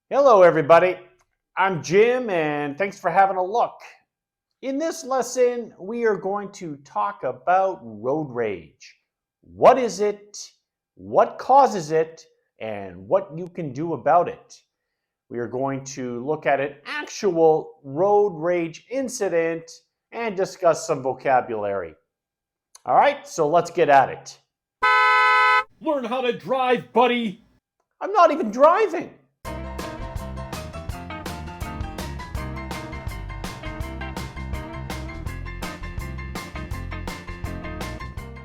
Hello everybody, I'm Jim and thanks for having a look. In this lesson, we are going to talk about road rage. What is it, what causes it, and what you can do about it. We are going to look at an actual road rage incident and discuss some vocabulary. All right, so let's get at it. Learn how to drive, buddy. I'm not even driving.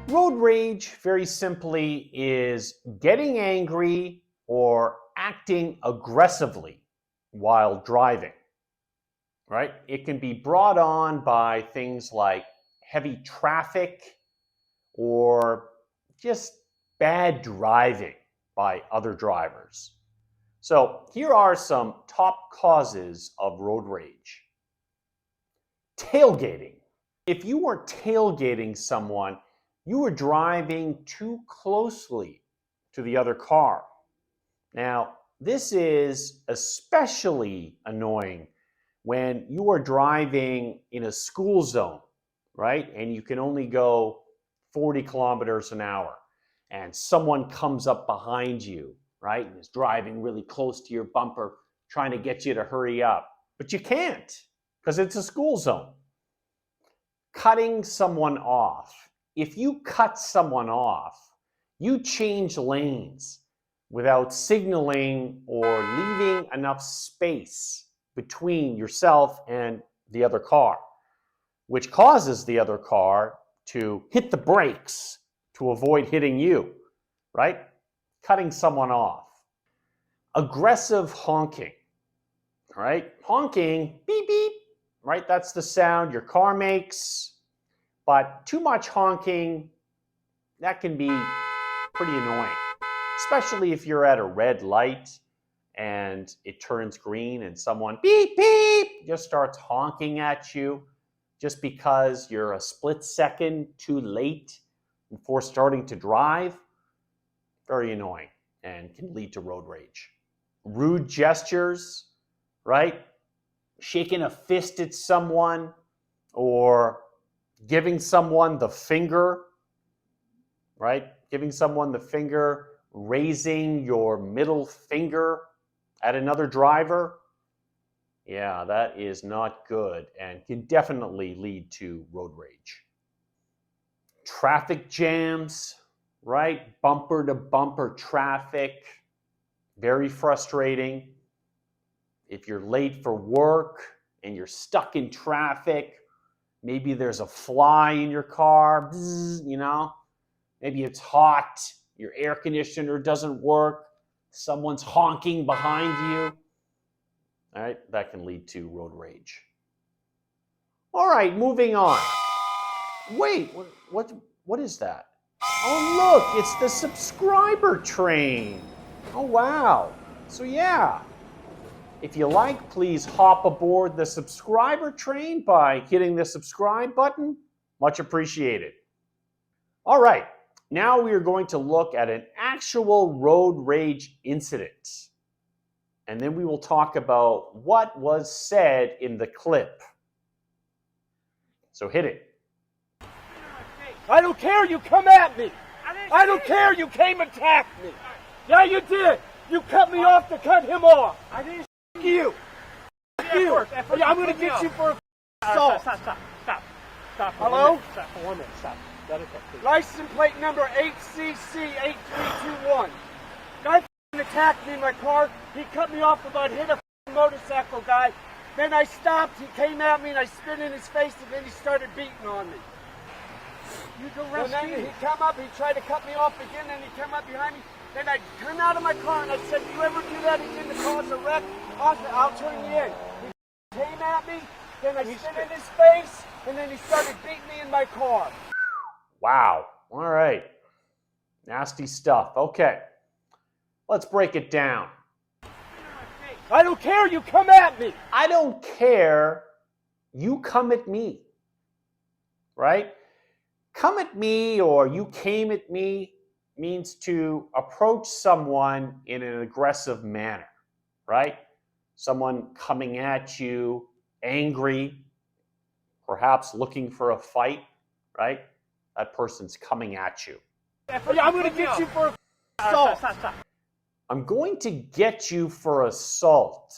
Road rage, very simply, is getting angry or acting aggressively while driving, right? It can be brought on by things like heavy traffic or just bad driving by other drivers. So here are some top causes of road rage. Tailgating. If you were tailgating someone, you were driving too closely to the other car. Now, this is especially annoying when you are driving in a school zone, right? And you can only go 40 kilometers an hour, and someone comes up behind you, right? And is driving really close to your bumper, trying to get you to hurry up. But you can't because it's a school zone. Cutting someone off. If you cut someone off, you change lanes without signaling or leaving enough space between yourself and the other car, which causes the other car to hit the brakes to avoid hitting you, right? Cutting someone off. Aggressive honking, right? Honking, beep, beep, right? That's the sound your car makes. But too much honking, that can be pretty annoying, especially if you're at a red light and it turns green and someone beep, beep, just starts honking at you just because you're a split second too late before starting to drive. Very annoying and can lead to road rage. Rude gestures, right? Shaking a fist at someone or giving someone the finger, right? Giving someone the finger, raising your middle finger at another driver. Yeah, that is not good and can definitely lead to road rage. Traffic jams, right? Bumper to bumper traffic, very frustrating. If you're late for work and you're stuck in traffic, maybe there's a fly in your car, you know? Maybe it's hot, your air conditioner doesn't work, someone's honking behind you. All right, that can lead to road rage. All right, moving on. Wait, what is that? Oh, look, it's the subscriber train. Oh, wow. So, yeah, if you like, please hop aboard the subscriber train by hitting the subscribe button. Much appreciated. All right, now we are going to look at an actual road rage incident. And then we will talk about what was said in the clip. So hit it. I don't care, you come at me. I don't care, you came and attacked me. Yeah, you did. You cut me off to cut him off. I didn't you. You. I'm going to get you for assault. Stop. Hello? Stop for 1 minute. Stop. Let it go, please. License plate number 8CC8321. Guy attacked me in my car. He cut me off about hit a motorcycle guy. Then I stopped. He came at me and I spit in his face and then he started beating on me. You And then he come up, he tried to cut me off again, and he came up behind me. Then I turned out of my car and I said, "You ever do that again to cause a wreck? I'll turn you in." He came at me, then I spit in his face, and then he started beating me in my car. Wow. All right. Nasty stuff. Okay. Let's break it down. I don't care, you come at me. I don't care. You come at me. Right? Come at me or you came at me means to approach someone in an aggressive manner, right? someone coming at you, angry, perhaps looking for a fight, right? That person's coming at you. I'm going to get you for assault. I'm going to get you for assault.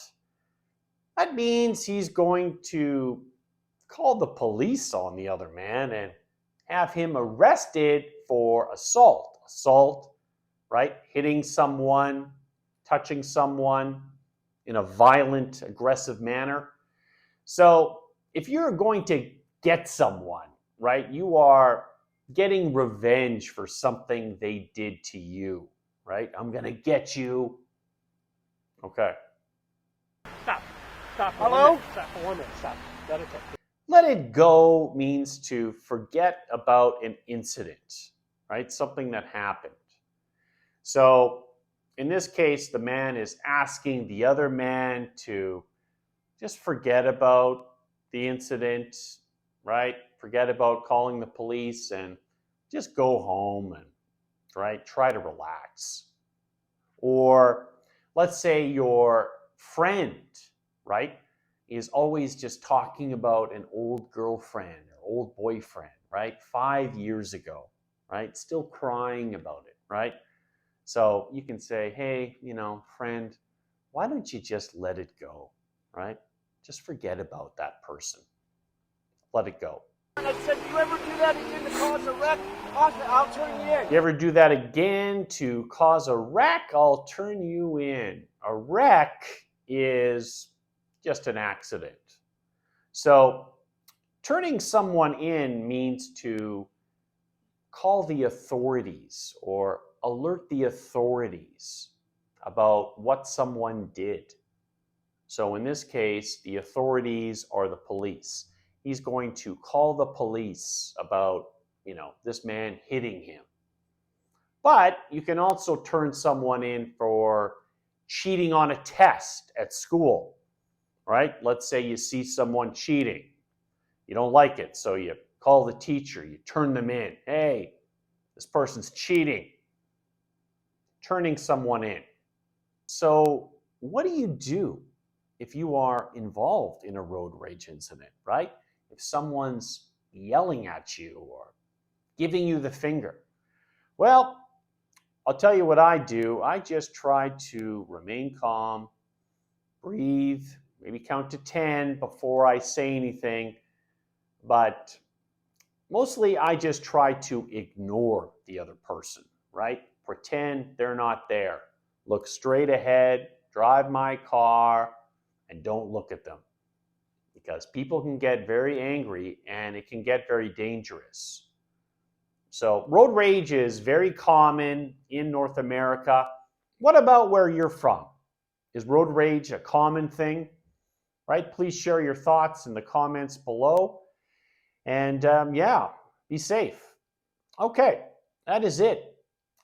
That means he's going to call the police on the other man and have him arrested for assault. Assault, right? Hitting someone, touching someone in a violent, aggressive manner. So if you're going to get someone, right, you are getting revenge for something they did to you, right? I'm going to get you. Okay. Stop. Stop. Hello? Stop for 1 minute. Stop. Let it go. Let it go means to forget about an incident, right? Something that happened. So in this case, the man is asking the other man to just forget about the incident, right? Forget about calling the police and just go home and try to relax. Or let's say your friend, right, is always just talking about an old girlfriend or old boyfriend, right? 5 years ago, right? Still crying about it, right? So you can say, hey, friend, why don't you just let it go, right? Just forget about that person. Let it go. And I said, you ever do that again to cause a wreck? I'll turn you in. You ever do that again to cause a wreck? I'll turn you in. A wreck is just an accident. So turning someone in means to call the authorities or alert the authorities about what someone did. So in this case, the authorities are the police. He's going to call the police about, this man hitting him. But you can also turn someone in for cheating on a test at school, right? Let's say you see someone cheating. You don't like it, so you call the teacher, you turn them in. Hey, this person's cheating. Turning someone in. So what do you do if you are involved in a road rage incident, right? If someone's yelling at you or giving you the finger? Well, I'll tell you what I do. I just try to remain calm, breathe, maybe count to 10 before I say anything. But mostly I just try to ignore the other person, right? Pretend they're not there. Look straight ahead, drive my car, and don't look at them. Because people can get very angry and it can get very dangerous. So road rage is very common in North America. What about where you're from? Is road rage a common thing? Right? Please share your thoughts in the comments below. And be safe. Okay, that is it.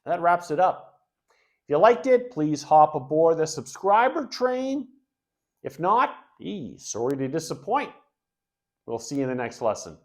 That wraps it up. If you liked it, please hop aboard the subscriber train. If not, sorry to disappoint. We'll see you in the next lesson.